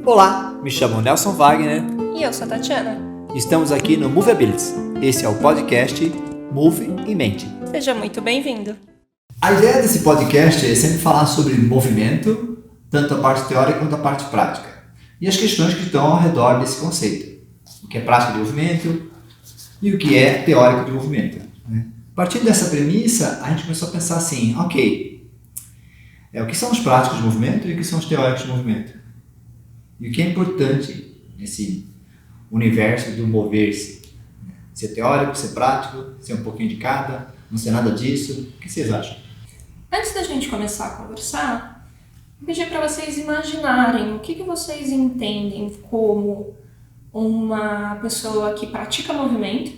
Olá, me chamo Nelson Wagner. E eu sou a Tatiana. Estamos aqui no Moveabilities. Esse é o podcast Move em Mente. Seja muito bem-vindo. A ideia desse podcast é sempre falar sobre movimento, tanto a parte teórica quanto a parte prática, e as questões que estão ao redor desse conceito. O que é prática de movimento e o que é teórico de movimento. Partindo dessa premissa, a gente começou a pensar assim, ok, o que são os práticos de movimento e o que são os teóricos de movimento? E o que é importante nesse universo do mover-se? Ser teórico, ser prático, ser um pouquinho de cada, não ser nada disso? O que vocês acham? Antes da gente começar a conversar, vou pedir para vocês imaginarem o que vocês entendem como uma pessoa que pratica movimento,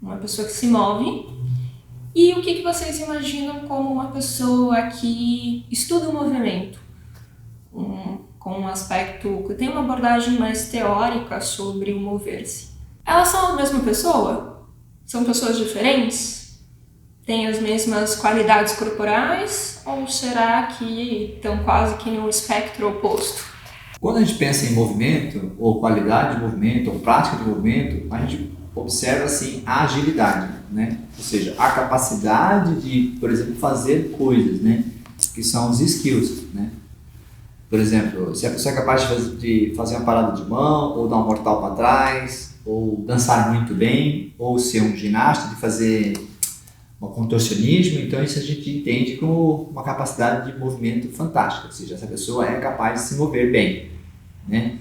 uma pessoa que se move, e o que vocês imaginam como uma pessoa que estuda o movimento, com um aspecto que tem uma abordagem mais teórica sobre o mover-se. Elas são a mesma pessoa? São pessoas diferentes? Têm as mesmas qualidades corporais? Ou será que estão quase que no espectro oposto? Quando a gente pensa em movimento, ou qualidade de movimento, ou prática de movimento, a gente observa assim a agilidade, né? Ou seja, a capacidade de, por exemplo, fazer coisas, né? Que são os skills, né? Por exemplo, se a pessoa é capaz de fazer uma parada de mão, ou dar um mortal para trás, ou dançar muito bem, ou ser um ginasta, de fazer um contorcionismo, então isso a gente entende como uma capacidade de movimento fantástica, ou seja, essa pessoa é capaz de se mover bem, né?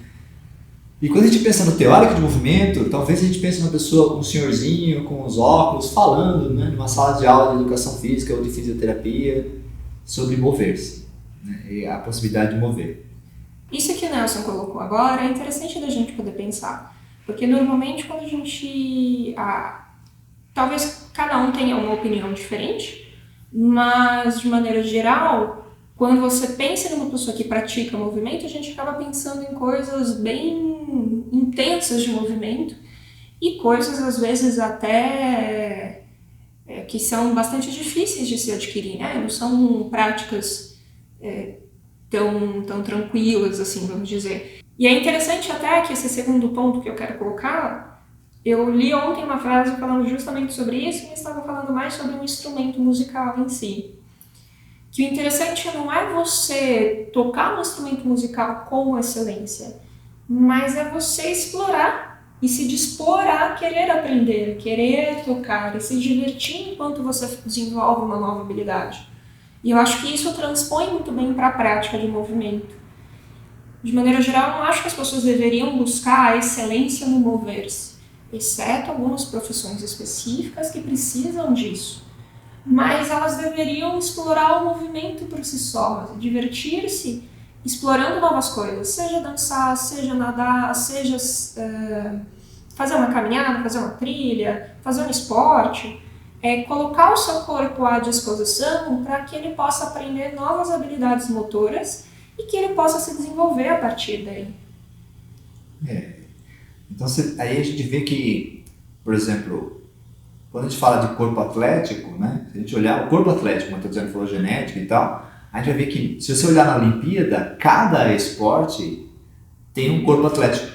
E quando a gente pensa no teórico de movimento, talvez a gente pense numa pessoa, um senhorzinho com os óculos, falando, né, numa sala de aula de educação física ou de fisioterapia sobre mover-se, né, e a possibilidade de mover. Isso que o Nelson colocou agora é interessante da gente poder pensar, porque normalmente quando a gente... talvez cada um tenha uma opinião diferente, mas de maneira geral, quando você pensa numa pessoa que pratica movimento, a gente acaba pensando em coisas bem intensas de movimento e coisas às vezes até que são bastante difíceis de se adquirir, né? Não são práticas tão tranquilas, assim, vamos dizer. E é interessante até que esse segundo ponto que eu quero colocar, eu li ontem uma frase falando justamente sobre isso, mas estava falando mais sobre um instrumento musical em si. Que o interessante não é você tocar um instrumento musical com excelência, mas é você explorar e se dispor a querer aprender, querer tocar e se divertir enquanto você desenvolve uma nova habilidade. E eu acho que isso transpõe muito bem para a prática de movimento. De maneira geral, eu não acho que as pessoas deveriam buscar a excelência no mover-se, exceto algumas profissões específicas que precisam disso. Mas elas deveriam explorar o movimento por si só, divertir-se explorando novas coisas, seja dançar, seja nadar, seja fazer uma caminhada, fazer uma trilha, fazer um esporte, colocar o seu corpo à disposição para que ele possa aprender novas habilidades motoras e que ele possa se desenvolver a partir daí. Então aí a gente vê que, por exemplo, quando a gente fala de corpo atlético, né? Se a gente olhar o corpo atlético, como eu estou dizendo, falou genética e tal, a gente vai ver que se você olhar na Olimpíada, cada esporte tem um corpo atlético.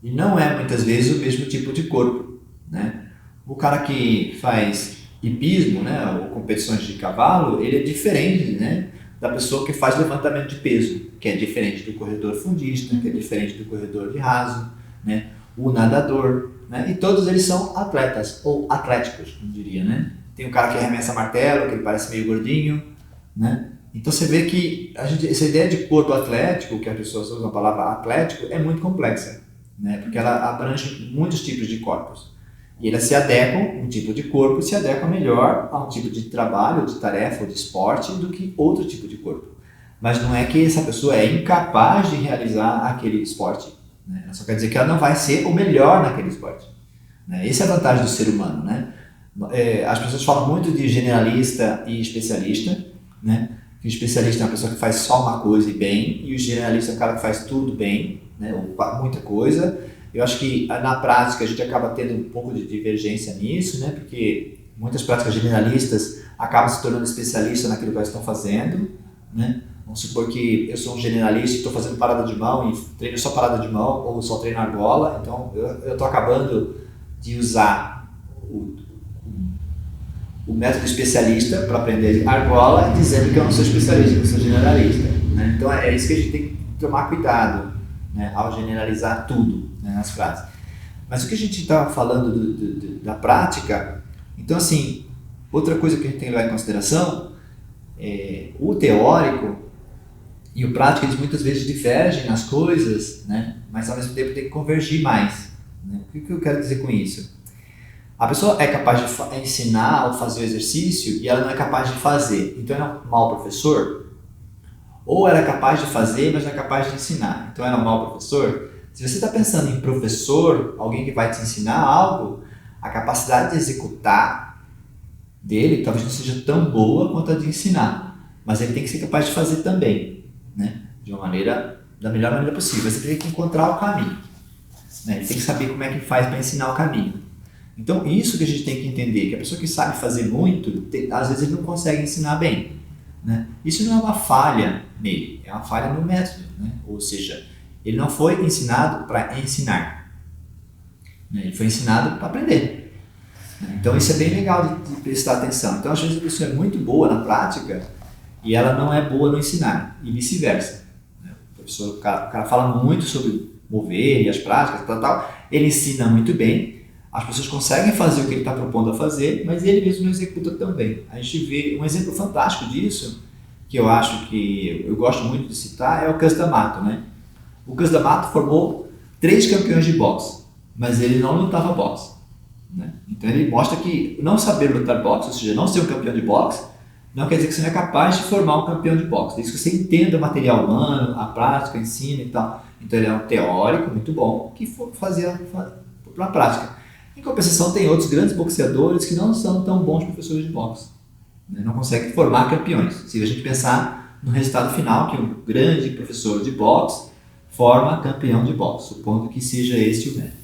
E não é muitas vezes o mesmo tipo de corpo, né? O cara que faz hipismo, né, ou competições de cavalo, ele é diferente, né, da pessoa que faz levantamento de peso, que é diferente do corredor fundista, que é diferente do corredor de raso, né? O nadador, né? E todos eles são atletas, ou atléticos, eu diria, né? Tem um cara que arremessa martelo, que ele parece meio gordinho, né? Então você vê que essa ideia de corpo atlético, que as pessoas usam a palavra atlético, é muito complexa, né? Porque ela abrange muitos tipos de corpos. E elas se adequam, um tipo de corpo se adequa melhor a um tipo de trabalho, de tarefa ou de esporte do que outro tipo de corpo. Mas não é que essa pessoa é incapaz de realizar aquele esporte, né? Só quer dizer que ela não vai ser o melhor naquele esporte, né? Essa é a vantagem do ser humano, né? As pessoas falam muito de generalista e especialista, né? O especialista é uma pessoa que faz só uma coisa e bem, e o generalista é um cara que faz tudo bem, né? Ou muita coisa. Eu acho que na prática a gente acaba tendo um pouco de divergência nisso, né? Porque muitas práticas generalistas acabam se tornando especialistas naquilo que elas estão fazendo, né? Vamos supor que eu sou um generalista e estou fazendo parada de mão e treino só parada de mão ou só treino argola, então eu estou acabando de usar o método especialista para aprender argola, dizendo que eu não sou especialista, que eu sou generalista, né? Então é isso que a gente tem que tomar cuidado, né, ao generalizar tudo, né, nas frases. Mas o que a gente estava falando da prática, então assim, outra coisa que a gente tem que levar em consideração é o teórico e o prático, eles muitas vezes divergem nas coisas, né, mas ao mesmo tempo tem que convergir mais, né? O que eu quero dizer com isso? A pessoa é capaz de ensinar ou fazer o exercício e ela não é capaz de fazer, então ela é um mau professor? Ou ela é capaz de fazer, mas não é capaz de ensinar, então ela é um mau professor? Se você está pensando em professor, alguém que vai te ensinar algo, a capacidade de executar dele talvez não seja tão boa quanto a de ensinar, mas ele tem que ser capaz de fazer também, né? De uma maneira, da melhor maneira possível. Você tem que encontrar o caminho, né? Ele tem que saber como é que faz para ensinar o caminho. Então, isso que a gente tem que entender, que a pessoa que sabe fazer muito, às vezes ele não consegue ensinar bem, né? Isso não é uma falha nele, é uma falha no método, né? Ou seja, ele não foi ensinado para ensinar, né? Ele foi ensinado para aprender, né? Então, isso é bem legal de prestar atenção. Então, às vezes a pessoa é muito boa na prática e ela não é boa no ensinar, e vice-versa, né? O cara fala muito sobre mover e as práticas, tal, ele ensina muito bem. As pessoas conseguem fazer o que ele está propondo a fazer, mas ele mesmo não executa tão bem. A gente vê um exemplo fantástico disso, que eu acho que eu gosto muito de citar, é o Cus D'Amato, né? O Cus D'Amato formou 3 campeões de boxe, mas ele não lutava boxe, né? Então ele mostra que não saber lutar boxe, ou seja, não ser um campeão de boxe, não quer dizer que você não é capaz de formar um campeão de boxe. Desde que você entenda o material humano, a prática, o ensino e tal. Então ele é um teórico muito bom que fazia para a prática. Em compensação, tem outros grandes boxeadores que não são tão bons professores de boxe, né? Não conseguem formar campeões. Se a gente pensar no resultado final, que um grande professor de boxe forma campeão de boxe, supondo que seja esse o método.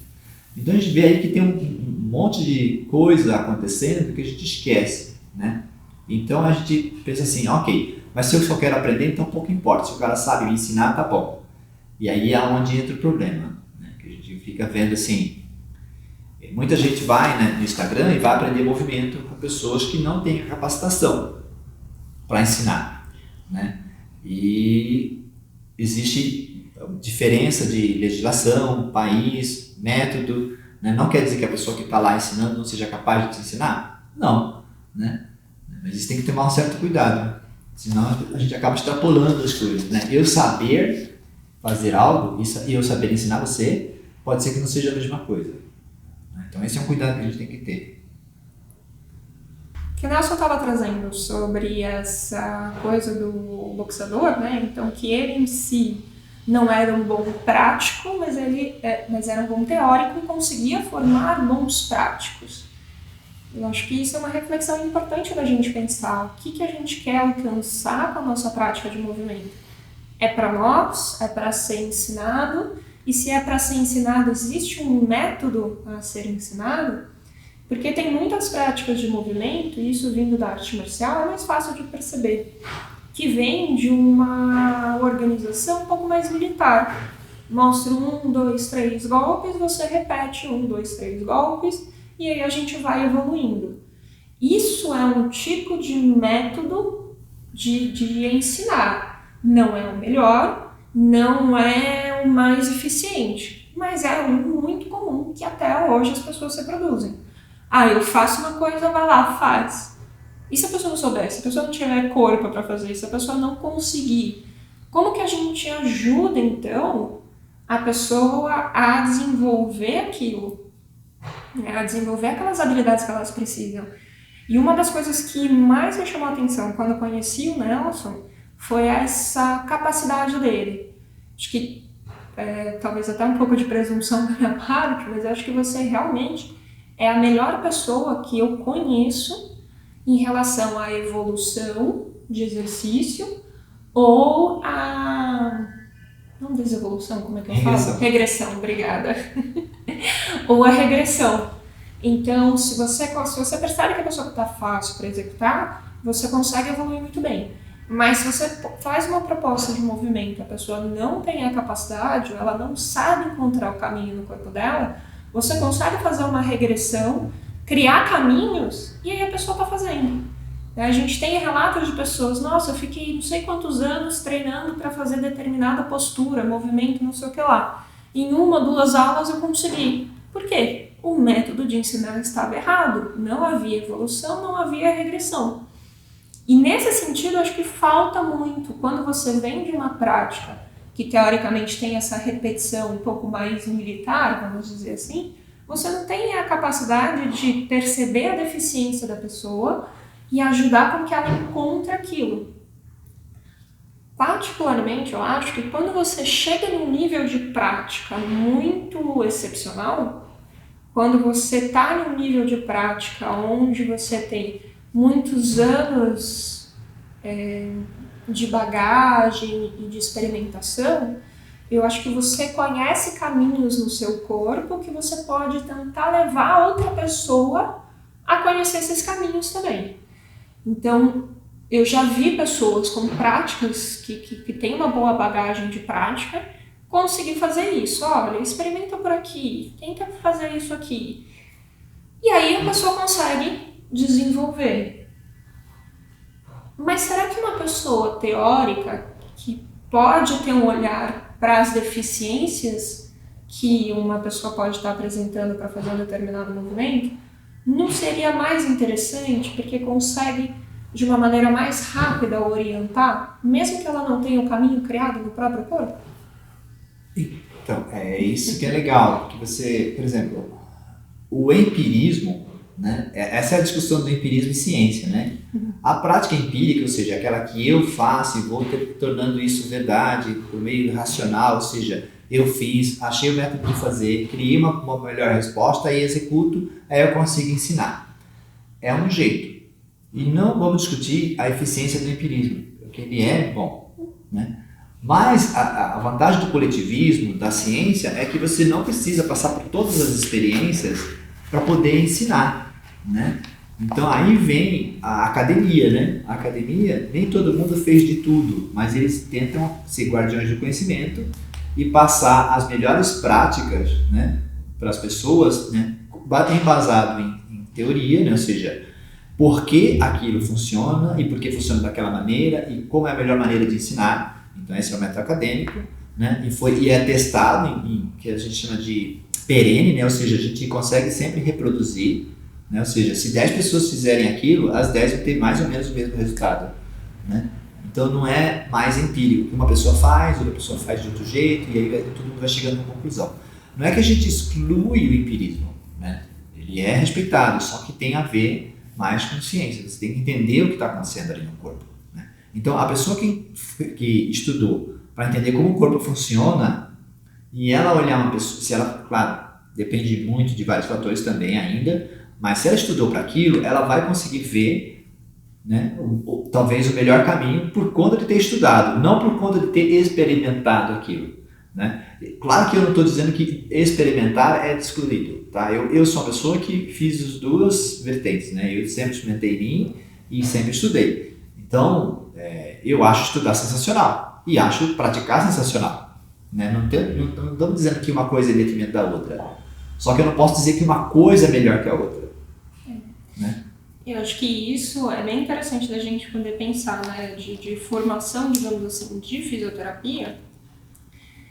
Então a gente vê aí que tem um monte de coisa acontecendo que a gente esquece, né? Então a gente pensa assim, ok, mas se eu só quero aprender, então pouco importa. Se o cara sabe me ensinar, tá bom. E aí é onde entra o problema, né? Que a gente fica vendo assim, muita gente vai, né, no Instagram e vai aprender movimento com pessoas que não têm a capacitação para ensinar, né? E existe diferença de legislação, país, método, né? Não quer dizer que a pessoa que está lá ensinando não seja capaz de te ensinar? Não, né? Mas isso tem que tomar um certo cuidado, senão a gente acaba extrapolando as coisas, né? Eu saber fazer algo e eu saber ensinar você pode ser que não seja a mesma coisa. Então esse é um cuidado que a gente tem que ter. Que o Nelson estava trazendo sobre essa coisa do boxeador, né? Então que ele em si não era um bom prático, mas era um bom teórico e conseguia formar bons práticos. Eu acho que isso é uma reflexão importante da gente pensar. O que a gente quer alcançar com a nossa prática de movimento? É para nós? É para ser ensinado? E se é para ser ensinado, existe um método a ser ensinado? Porque tem muitas práticas de movimento, e isso vindo da arte marcial é mais fácil de perceber, que vem de uma organização um pouco mais militar. Mostra 1, 2, 3 golpes, você repete 1, 2, 3 golpes, e aí a gente vai evoluindo. Isso é um tipo de método de ensinar. Não é o melhor, não é o mais eficiente, mas é um muito comum que até hoje as pessoas reproduzem. Eu faço uma coisa, vai lá, faz. E se a pessoa não souber, se a pessoa não tiver corpo para fazer, se a pessoa não conseguir, como que a gente ajuda então a pessoa a desenvolver aquilo? A desenvolver aquelas habilidades que elas precisam. E uma das coisas que mais me chamou a atenção quando eu conheci o Nelson foi essa capacidade dele. Acho que talvez até um pouco de presunção da minha parte, mas acho que você realmente é a melhor pessoa que eu conheço em relação à evolução de exercício ou a... não desevolução, como é que eu falo? Regressão, obrigada. Ou a regressão. Então, se você percebe que a pessoa está fácil para executar, você consegue evoluir muito bem. Mas se você faz uma proposta de movimento, a pessoa não tem a capacidade, ou ela não sabe encontrar o caminho no corpo dela, você consegue fazer uma regressão, criar caminhos, e aí a pessoa está fazendo. A gente tem relatos de pessoas, nossa, eu fiquei não sei quantos anos treinando para fazer determinada postura, movimento, não sei o que lá. Em 1 ou 2 aulas eu consegui. Por quê? O método de ensinar estava errado. Não havia evolução, não havia regressão. E nesse sentido, acho que falta muito, quando você vem de uma prática que teoricamente tem essa repetição um pouco mais militar, vamos dizer assim, você não tem a capacidade de perceber a deficiência da pessoa e ajudar com que ela encontre aquilo. Particularmente, eu acho que quando você chega num nível de prática muito excepcional, quando você está num nível de prática onde você tem muitos anos de bagagem e de experimentação, eu acho que você conhece caminhos no seu corpo que você pode tentar levar outra pessoa a conhecer esses caminhos também. Então, eu já vi pessoas com práticas que têm uma boa bagagem de prática conseguir fazer isso. Olha, experimenta por aqui, tenta fazer isso aqui. E aí a pessoa consegue desenvolver. Mas será que uma pessoa teórica que pode ter um olhar para as deficiências que uma pessoa pode estar apresentando para fazer um determinado movimento, não seria mais interessante porque consegue de uma maneira mais rápida orientar, mesmo que ela não tenha o caminho criado no próprio corpo? Então, é isso que é legal, porque você, por exemplo, o empirismo, né? Essa é a discussão do empirismo e ciência, né? A prática empírica, ou seja, aquela que eu faço e vou tornando isso verdade por meio racional, ou seja, eu fiz, achei o método de fazer, criei uma melhor resposta e executo, aí eu consigo ensinar. É um jeito. E não vamos discutir a eficiência do empirismo, porque ele é bom, né? Mas a vantagem do coletivismo, da ciência, é que você não precisa passar por todas as experiências para poder ensinar, né? Então aí vem a academia, né? A academia, nem todo mundo fez de tudo, mas eles tentam ser guardiões do conhecimento e passar as melhores práticas, né, para as pessoas, né, embasado em teoria, né? Ou seja, por que aquilo funciona e por que funciona daquela maneira e como é a melhor maneira de ensinar. Então esse é o método acadêmico, né? E é testado em que a gente chama de perene, né? Ou seja, a gente consegue sempre reproduzir, né? Ou seja, se 10 pessoas fizerem aquilo, as 10 vão ter mais ou menos o mesmo resultado, né? Então não é mais empírico, que uma pessoa faz, outra pessoa faz de outro jeito e aí todo mundo vai chegando a uma conclusão. Não é que a gente exclui o empirismo, né? Ele é respeitado, só que tem a ver mais com ciência, você tem que entender o que está acontecendo ali no corpo, né? Então a pessoa que estudou para entender como o corpo funciona e ela olhar uma pessoa, se ela, claro, depende muito de vários fatores também ainda, mas se ela estudou para aquilo, ela vai conseguir ver, né, talvez o melhor caminho por conta de ter estudado, não por conta de ter experimentado aquilo, né? Claro que eu não estou dizendo que experimentar é excluído, tá? Eu sou uma pessoa que fiz as duas vertentes, né? Eu sempre experimentei em mim e sempre estudei. Então, eu acho estudar sensacional e acho praticar sensacional, né? Não estamos dizendo que uma coisa é detrimento da outra, só que eu não posso dizer que uma coisa é melhor que a outra, né? Eu acho que isso é bem interessante da gente poder pensar, né, de formação, digamos assim, de fisioterapia.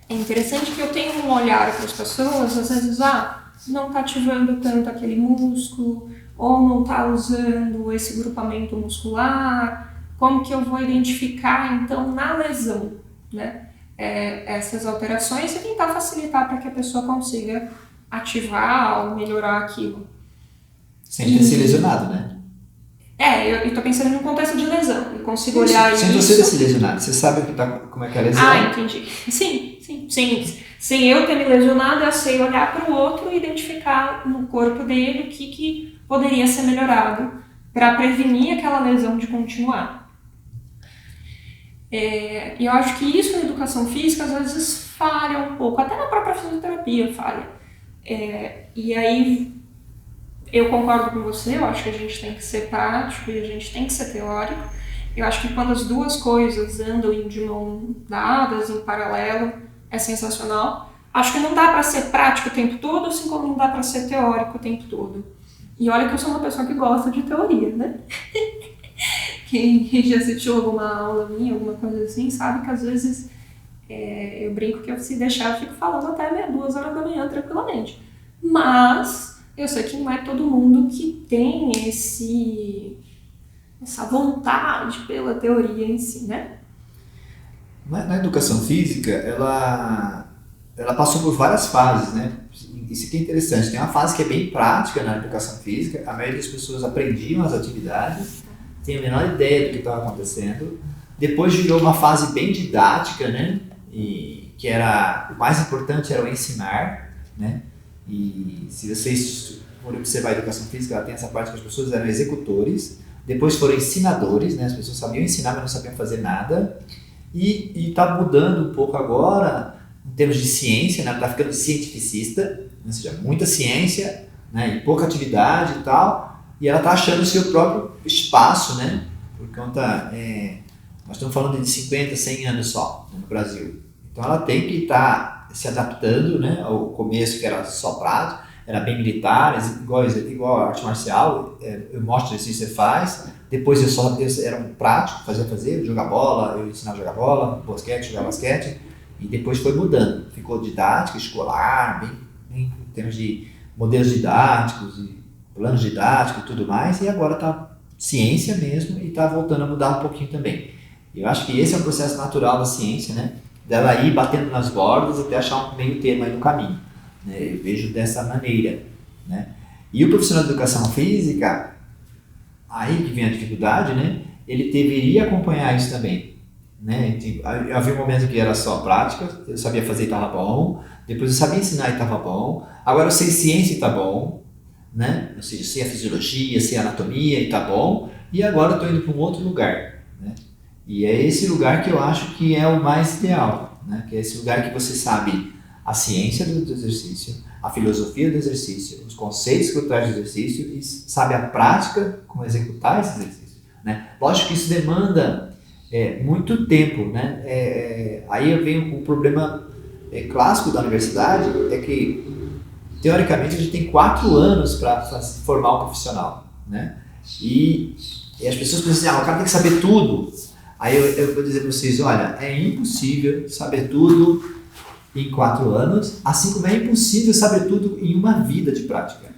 É interessante que eu tenho um olhar para as pessoas, às vezes, não está ativando tanto aquele músculo, ou não está usando esse grupamento muscular, como que eu vou identificar, então, na lesão, né, essas alterações e tentar facilitar para que a pessoa consiga ativar ou melhorar aquilo. Sem ter se lesionado, né? Eu estou pensando num contexto de lesão, eu consigo olhar isso... Sem você ter se lesionado, você sabe como é que é a lesão? Entendi. Sim. Sem eu ter me lesionado, eu sei olhar para o outro e identificar no corpo dele o que poderia ser melhorado para prevenir aquela lesão de continuar. E eu acho que isso na educação física às vezes falha um pouco, até na própria fisioterapia falha. E aí eu concordo com você, eu acho que a gente tem que ser prático e a gente tem que ser teórico. Eu acho que quando as duas coisas andam de mão dadas, em paralelo, é sensacional. Acho que não dá para ser prático o tempo todo, assim como não dá para ser teórico o tempo todo. E olha que eu sou uma pessoa que gosta de teoria, né? Quem já assistiu alguma aula minha, alguma coisa assim, sabe que às vezes eu brinco que se deixar eu fico falando até 2 horas da manhã tranquilamente. Mas eu sei que não é todo mundo que tem essa vontade pela teoria em si, né? Na educação física, ela passou por várias fases, né? Isso aqui é interessante. Tem uma fase que é bem prática na educação física. A maioria das pessoas aprendiam as atividades, tem a menor ideia do que estava acontecendo. Depois virou uma fase bem didática, né? E que era o mais importante era o ensinar, né? E se vocês forem observar a educação física, ela tem essa parte que as pessoas eram executores, depois foram ensinadores, né? As pessoas sabiam ensinar, mas não sabiam fazer nada. E está mudando um pouco agora, em termos de ciência, né? Está ficando cientificista, ou seja, muita ciência, né? E pouca atividade e tal, e ela está achando o seu próprio espaço, né? Por conta, nós estamos falando de 50, 100 anos só, né, no Brasil. Então ela tem que estar se adaptando, né? Ao começo que era só prática, era bem militar, igual a arte marcial, eu mostro o exercício que você faz, depois eu era um prático, fazer, jogar bola, eu ensinava a jogar bola, basquete, jogar basquete, e depois foi mudando, ficou didática, escolar, bem em termos de modelos didáticos, e planos didáticos e tudo mais, e agora está ciência mesmo e está voltando a mudar um pouquinho também. Eu acho que esse é um processo natural da ciência, né? Dela ir batendo nas bordas até achar um meio termo aí no caminho. Eu vejo dessa maneira, né? E o profissional de educação física, aí que vem a dificuldade, né? Ele deveria acompanhar isso também, né? Havia um momento que era só prática, eu sabia fazer e estava bom, depois eu sabia ensinar e estava bom, agora eu sei ciência e está bom, né? Ou seja, sei a fisiologia, sei a anatomia e está bom, e agora eu estou indo para um outro lugar, né? E é esse lugar que eu acho que é o mais ideal, né? Que é esse lugar que você sabe a ciência do exercício, a filosofia do exercício, os conceitos por trás do exercício e sabe a prática como executar esse exercício, né? Lógico que isso demanda muito tempo, né? Aí vem o problema clássico da universidade, é que teoricamente a gente tem 4 anos para formar um profissional, né? E as pessoas pensam assim, o cara tem que saber tudo. Aí eu vou dizer para vocês, olha, é impossível saber tudo em 4 anos, assim como é impossível saber tudo em uma vida de prática.